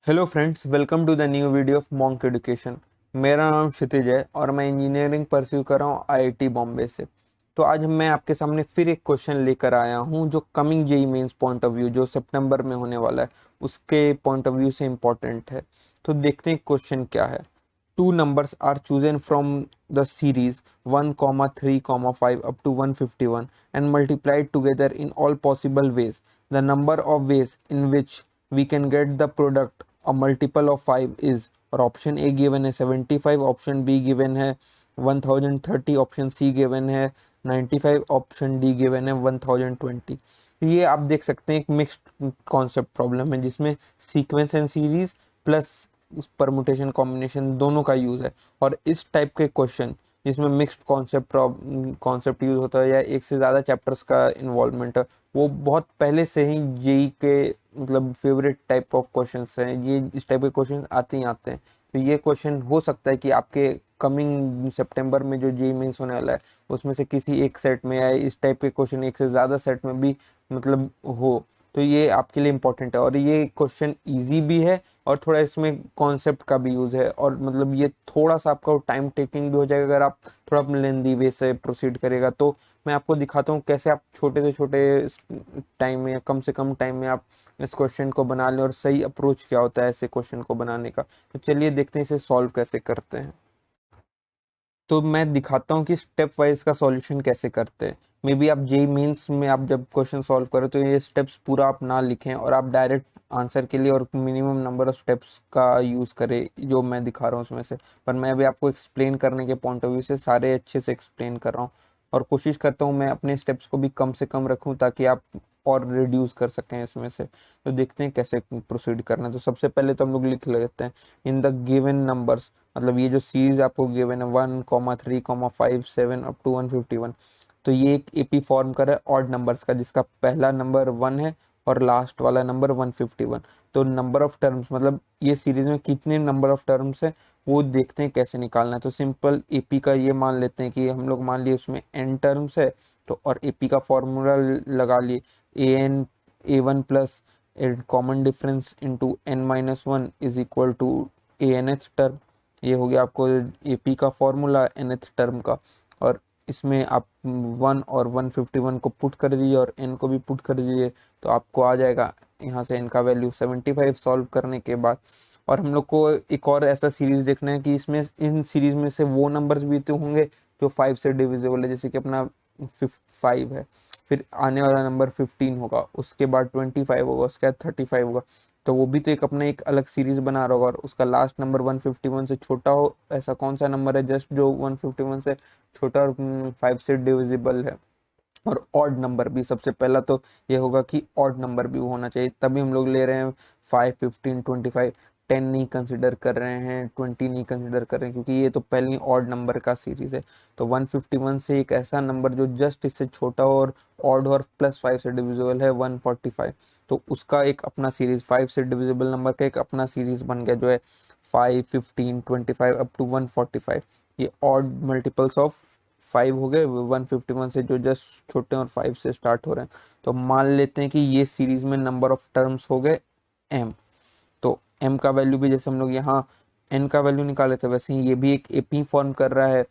Hello friends, welcome to the new video of Monk Education. मेरा नाम क्षितिज है और मैं इंजीनियरिंग परस्यू कर रहा हूँ आईआईटी बॉम्बे से। तो आज मैं आपके सामने फिर एक क्वेश्चन लेकर आया हूँ जो coming JEE Mains point of view, जो सितंबर में होने वाला है, उसके पॉइंट ऑफ व्यू से इम्पोर्टेंट है। तो देखते हैं क्वेश्चन क्या है। Two numbers are chosen from the series 1, 3, 5 up to 151 and multiplied together in all possible ways. The number of ways in which we can get the product a multiple of 5 is, और option A given है 75, option be given है 1030, option C given है 95, option D given है 1020। ये आप देख सकते हैं एक मिक्स्ड कॉन्सेप्ट प्रॉब्लम है जिसमें sequence and series plus permutation combination दोनों का यूज है। और इस टाइप के क्वेश्चन जिसमें मिक्स्ड कॉन्सेप्ट यूज होता है या एक से ज़्यादा चैप्टर्स का इन्वॉल्वमेंट है, वो बहुत पहले से ही जेई के मतलब फेवरेट टाइप ऑफ क्वेश्चंस हैं। ये इस टाइप के क्वेश्चन आते ही आते हैं। तो ये क्वेश्चन हो सकता है कि आपके कमिंग सितंबर में जो जेई मेंस होने वाला है उसमें से किसी एक सेट में या इस टाइप के क्वेश्चन एक से ज़्यादा सेट में भी मतलब हो। तो ये आपके लिए इम्पोर्टेंट है और ये क्वेश्चन इजी भी है और थोड़ा इसमें कॉन्सेप्ट का भी यूज है और मतलब ये थोड़ा सा आपका टाइम टेकिंग भी हो जाएगा अगर आप थोड़ा लेंदी वे से प्रोसीड करेगा। तो मैं आपको दिखाता हूँ कैसे आप छोटे से छोटे टाइम में, कम से कम टाइम में आप इस क्वेश्चन को बना लें और सही अप्रोच क्या होता है ऐसे क्वेश्चन को बनाने का। तो चलिए देखते हैं इसे सॉल्व कैसे करते हैं। तो मैं दिखाता हूँ कि स्टेप वाइज का सॉल्यूशन कैसे करते हैं। मे बी आप जेई मेंस में आप जब क्वेश्चन सॉल्व करो तो ये स्टेप्स पूरा आप ना लिखें और आप डायरेक्ट आंसर के लिए और मिनिमम नंबर ऑफ स्टेप्स का यूज़ करें जो मैं दिखा रहा हूँ उसमें से। पर मैं अभी आपको एक्सप्लेन करने के पॉइंट ऑफ व्यू से सारे अच्छे से एक्सप्लेन कर रहा हूँ और कोशिश करता हूँ मैं अपने स्टेप्स को भी कम से कम रखूँ ताकि आप और रिड्यूस कर सकें इसमें से। तो देखते हैं कैसे प्रोसीड करना है। तो सबसे पहले तो हम लोग लिख लेते हैं इन द गिवन नंबर्स, मतलब ये जो सीरीज आपको गिवन है 1, 3, 5, 7 अप टू 151। तो ये एक एपी फॉर्म कर रहा है ऑड नंबर्स का जिसका पहला नंबर 1 है और लास्ट वाला नंबर 151। तो नंबर ऑफ टर्म्स मतलब ये सीरीज में कितने नंबर ऑफ टर्म्स है वो देखते हैं कैसे निकालना है। तो सिंपल एपी का ये मान लेते हैं कि हम लोग मान लिए उसमें एन टर्म्स है। तो और एपी का फॉर्मूला लगा लिए a n a one plus common difference into n minus one is equal to a nth term. ये हो गया आपको एपी का फॉर्मूला nth टर्म का। और इसमें आप 1 और 151 को पुट कर दीजिए और n को भी पुट कर दीजिए तो आपको आ जाएगा यहाँ से n का वैल्यू 75 सॉल्व करने के बाद। और हम लोग को एक और ऐसा सीरीज देखना है कि इसमें इन सीरीज में से वो नंबर्स भी तो होंगे जो 5 से डिविजिबल है, जैसे कि अपना 5 है, फिर आने वाला नंबर 15 होगा, उसके बाद 25 होगा, उसके बाद 35 होगा। तो वो भी तो एक अपना एक अलग सीरीज बना रहा होगा और उसका लास्ट नंबर 151 से छोटा हो। ऐसा कौन सा नंबर है जस्ट जो 151 से छोटा और 5 से डिविजिबल है। और ऑड नंबर भी सबसे पहला तो ये होगा कि ऑड नंबर भी होना चाहिए, तभी हम लोग ले रहे हैं 5, 15, 25। 10 नहीं कंसिडर कर रहे हैं, 20 नहीं कंसिडर कर रहे हैं क्योंकि ये तो पहले ही ऑड नंबर का सीरीज है। तो 151 से एक ऐसा नंबर जो जस्ट इससे छोटा हो और ऑड और प्लस 5 से डिविजिबल है 145। तो उसका एक अपना सीरीज 5 से डिविजिबल नंबर का एक अपना सीरीज बन गया जो है 5, 15, 25 अप टू 145। ये ऑड मल्टीपल्स ऑफ 5 हो गए 151 से जो जस्ट छोटे और 5 से स्टार्ट हो रहे हैं। तो मान लेते हैं कि ये सीरीज में नंबर ऑफ टर्म्स हो गए m। तो m का वैल्यू भी जैसे हम लोग यहाँ n का वैल्यू निकाले थे वैसे ही ये भी एक एपी फॉर्म कर रहा है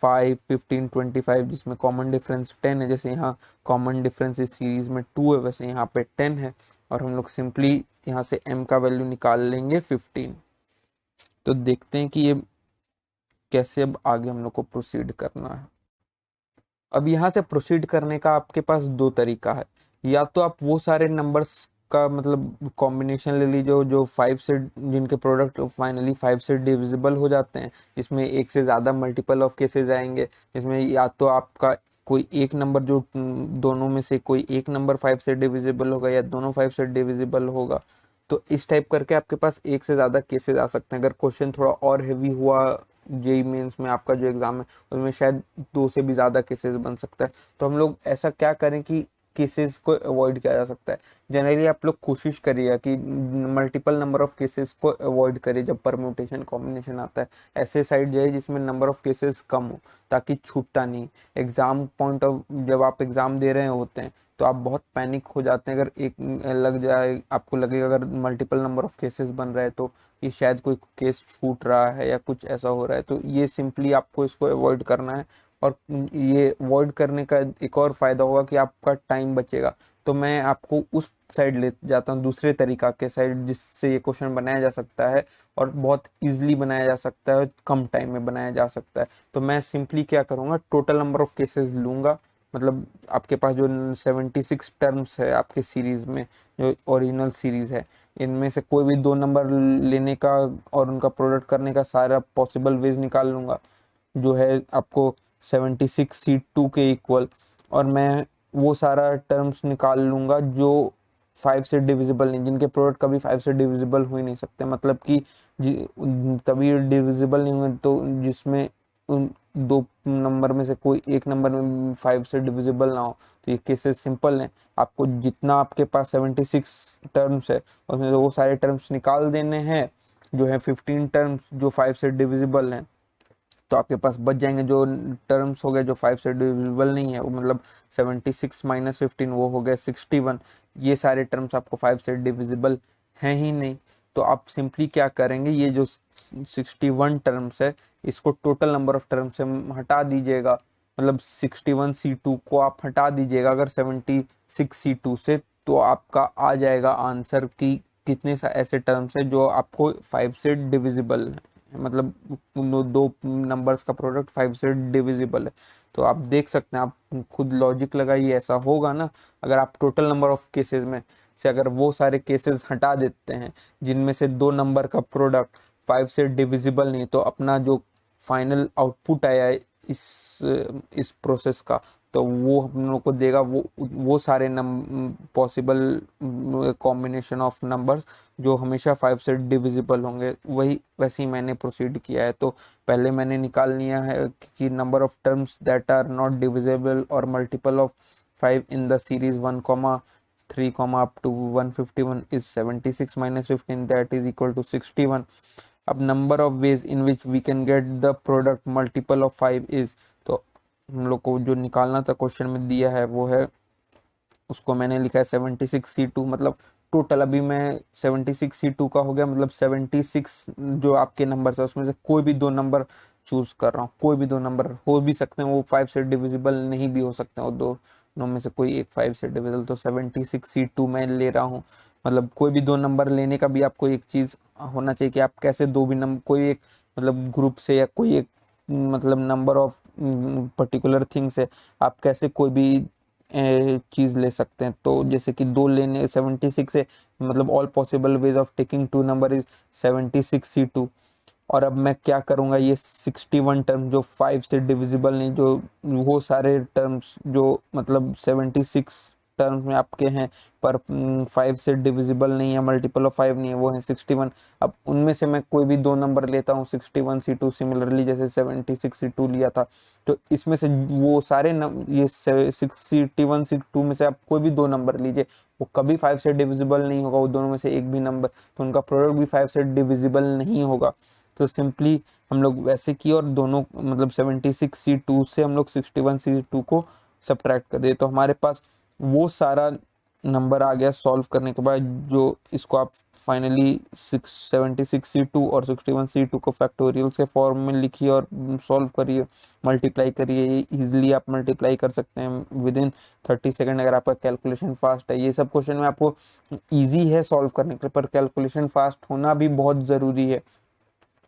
5, 15, 25 जिसमें कॉमन डिफरेंस 10 है। जैसे यहाँ कॉमन डिफरेंस इस सीरीज में 2 है वैसे यहाँ पे 10 है और हम लोग सिंपली यहाँ से m का वैल्यू निकाल लेंगे 15। तो देखते हैं कि ये कैसे अब आगे हम लोग को प्रोसीड करना है। अब यहाँ से प्रोसीड करने का आपके पास दो तरीका है। या तो आप वो सारे नंबर्स का मतलब कॉम्बिनेशन ले लीजिए जो 5 से, जिनके प्रोडक्ट फाइनली 5 से डिविजिबल हो जाते हैं, जिसमें एक से ज़्यादा मल्टीपल ऑफ केसेस आएंगे, जिसमें या तो आपका कोई एक नंबर जो दोनों में से कोई एक नंबर 5 से डिविजिबल होगा या दोनों 5 से डिविजिबल होगा। तो इस टाइप करके आपके पास एक से ज़्यादा केसेस आ सकते हैं। अगर क्वेश्चन थोड़ा और हैवी हुआ जेई मेंस में आपका जो एग्जाम है उसमें शायद 2 से भी ज़्यादा केसेस बन सकता है। तो हम लोग ऐसा क्या करें कि केसेस को अवॉइड किया जा सकता है। जनरली आप लोग कोशिश करिएगा कि मल्टीपल नंबर ऑफ केसेस को अवॉइड करिए जब परम्यूटेशन कॉम्बिनेशन आता है। ऐसे साइड जाइए जिसमें नंबर ऑफ केसेस कम हो, ताकि छूटता नहीं। एग्जाम पॉइंट ऑफ, जब आप एग्जाम दे रहे होते हैं तो आप बहुत पैनिक हो जाते हैं। अगर एक लग जाए, आपको लगेगा अगर मल्टीपल नंबर ऑफ केसेस बन रहा है तो ये शायद कोई केस छूट रहा है या कुछ ऐसा हो रहा है, तो ये सिंपली आपको इसको अवॉइड करना है। और ये अवॉइड करने का एक और फायदा होगा कि आपका टाइम बचेगा। तो मैं आपको उस साइड ले जाता हूँ, दूसरे तरीका के साइड, जिससे ये क्वेश्चन बनाया जा सकता है और बहुत इजीली बनाया जा सकता है, कम टाइम में बनाया जा सकता है। तो मैं सिंपली क्या करूँगा, टोटल नंबर ऑफ केसेस लूँगा। मतलब आपके पास जो 76 टर्म्स है आपके सीरीज में, जो ओरिजिनल सीरीज है, इनमें से कोई भी दो नंबर लेने का और उनका प्रोडक्ट करने का सारा पॉसिबल वेज निकाल लूँगा, जो है आपको 76 C2 के इक्वल। और मैं वो सारा टर्म्स निकाल लूँगा जो 5 से डिविजिबल नहीं, जिनके प्रोडक्ट कभी 5 से डिविजिबल हो ही नहीं सकते। मतलब कि तभी डिविजिबल नहीं होंगे तो जिसमें उन दो नंबर में से कोई एक नंबर में 5 से डिविजिबल ना हो। तो ये केसेस सिंपल हैं। आपको जितना आपके पास 76 टर्म्स है उसमें से वो सारे टर्म्स निकाल देने हैं, जो है 15 टर्म्स जो 5 से डिविजिबल हैं। तो आपके पास बच जाएंगे जो टर्म्स हो गए जो 5 से डिविजिबल नहीं है, वो मतलब 76 माइनस 15 वो हो गए 61। ये सारे टर्म्स आपको 5 से डिविजिबल हैं ही नहीं। तो आप सिंपली क्या करेंगे, ये जो 61 टर्म्स है इसको टोटल नंबर ऑफ टर्म्स से हटा दीजिएगा। मतलब 61 C2 को आप हटा दीजिएगा अगर 76 C2 से, तो आपका आ जाएगा आंसर कि कितने ऐसे टर्म्स है जो आपको 5 से डिविजिबल है। मतलब दो नंबर्स का प्रोडक्ट 5 से डिविजिबल है। तो आप देख सकते हैं, आप खुद लॉजिक लगाइए, ऐसा होगा ना। अगर आप टोटल नंबर ऑफ केसेस में से अगर वो सारे केसेस हटा देते हैं जिनमें से दो नंबर का प्रोडक्ट 5 से डिविजिबल नहीं, तो अपना जो फाइनल आउटपुट आया है इस प्रोसेस का, तो वो हम लोग को देगा वो सारे पॉसिबल कॉम्बिनेशन ऑफ नंबर्स जो हमेशा 5 से डिविजिबल होंगे। वही वैसे ही मैंने प्रोसीड किया है। तो पहले मैंने निकाल लिया है कि number of terms that are not divisible और multiple of 5 in the series 1, 3, up to 151 is 76 minus 15 that is equal to 61। अब number of ways in which we can get the product multiple of 5 is, तो हम लोग को जो निकालना था question में दिया है वो है, उसको मैंने लिखा है 76 C2। मतलब टोटल अभी मैं 76 C2 का हो गया, मतलब 76 जो आपके नंबर है उसमें से कोई भी दो नंबर चूज कर रहा हूँ। कोई भी दो नंबर हो भी सकते हैं, वो 5 से डिविजिबल नहीं भी हो सकते हैं, वो दोनों में से कोई एक 5 से डिविजिबल। तो 76 C2 मैं ले रहा हूँ। मतलब कोई भी दो नंबर लेने का भी आपको एक चीज होना चाहिए कि आप कैसे दो भी नंबर, कोई एक मतलब ग्रुप से या कोई एक मतलब नंबर ऑफ पर्टिकुलर थिंग से आप कैसे कोई भी चीज ले सकते हैं। तो जैसे कि दो लेने 76 से, मतलब all possible ways of taking two number is 76 C2। और अब मैं क्या करूंगा, ये 61 टर्म जो 5 से डिविजिबल नहीं, जो वो सारे टर्म्स जो मतलब 76 टर्म्स में आपके हैं पर 5 से डिविजिबल नहीं है, मल्टीपल ऑफ 5 नहीं है, वो है 61। अब उनमें से मैं कोई भी दो नंबर लेता हूँ 61 C2, सिमिलरली जैसे 76 C2 लिया था। तो इसमें से वो सारे ये 61 C2 में से आप कोई भी दो नंबर लीजिए, वो कभी 5 से डिविजिबल नहीं होगा, वो दोनों में से एक भी नंबर, तो उनका प्रोडक्ट भी 5 से डिविजिबल नहीं होगा। तो सिंपली हम लोग वैसे किए और दोनों मतलब 76 C2 से हम लोग 61 C2 को सब्ट्रैक्ट कर दिए। तो हमारे पास वो सारा नंबर आ गया सॉल्व करने के बाद, जो इसको आप फाइनली 76 C2 और 61 C2 को फैक्टोरियल्स के फॉर्म में लिखिए और सॉल्व करिए, मल्टीप्लाई करिए। इजीली आप मल्टीप्लाई कर सकते हैं विद इन 30 सेकेंड अगर आपका कैलकुलेशन फास्ट है। ये सब क्वेश्चन में आपको ईजी है सॉल्व करने के लिए, पर कैलकुलेशन फास्ट होना भी बहुत ज़रूरी है।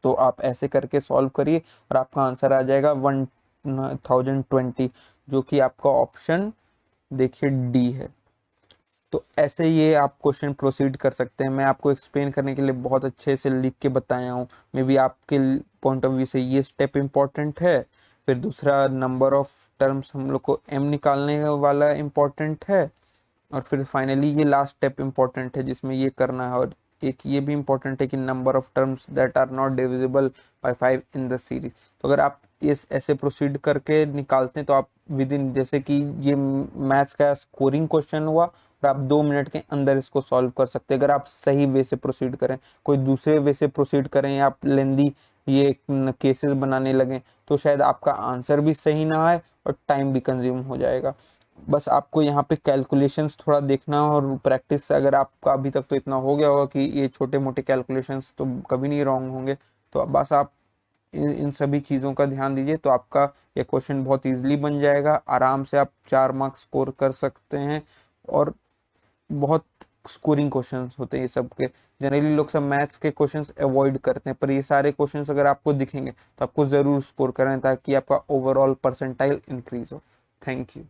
तो आप ऐसे करके सॉल्व करिए और आपका आंसर आ जाएगा 1020, जो कि आपका ऑप्शन देखिए डी है। तो ऐसे ये आप क्वेश्चन प्रोसीड कर सकते हैं। मैं आपको एक्सप्लेन करने के लिए बहुत अच्छे से लिख के बताया हूँ। मे बी आपके पॉइंट ऑफ व्यू से ये स्टेप इम्पॉर्टेंट है, फिर दूसरा नंबर ऑफ टर्म्स हम लोग को m निकालने वाला इम्पॉर्टेंट है, और फिर फाइनली ये लास्ट स्टेप इम्पॉर्टेंट है जिसमें ये करना है। और एक ये भी इंपॉर्टेंट है कि number of terms that are not divisible by 5 in the series. तो अगर आप इस ऐसे प्रोसीड करके निकालते हैं तो आप विद इन, जैसे कि ये मैथ्स का स्कोरिंग क्वेश्चन हुआ और आप 2 मिनट के अंदर इसको सॉल्व कर सकते हैं अगर आप सही वे से प्रोसीड करें। कोई दूसरे वे से प्रोसीड करें या आप लेंदी ये केसेस बनाने लगे तो शायद आपका आंसर भी सही ना आए और टाइम भी कंज्यूम हो जाएगा। बस आपको यहाँ पे कैलकुलेशंस थोड़ा देखना और प्रैक्टिस, अगर आपका अभी तक तो इतना हो गया होगा कि ये छोटे मोटे कैलकुलेशंस तो कभी नहीं रॉन्ग होंगे, तो बस आप इन सभी चीज़ों का ध्यान दीजिए तो आपका ये क्वेश्चन बहुत इजीली बन जाएगा। आराम से आप 4 मार्क्स स्कोर कर सकते हैं और बहुत स्कोरिंग क्वेश्चंस होते हैं ये सब के। जनरली लोग सब मैथ्स के क्वेश्चंस अवॉइड करते हैं, पर ये सारे क्वेश्चंस अगर आपको दिखेंगे तो आपको ज़रूर स्कोर करें ताकि आपका ओवरऑल परसेंटाइल इंक्रीज हो। Thank you.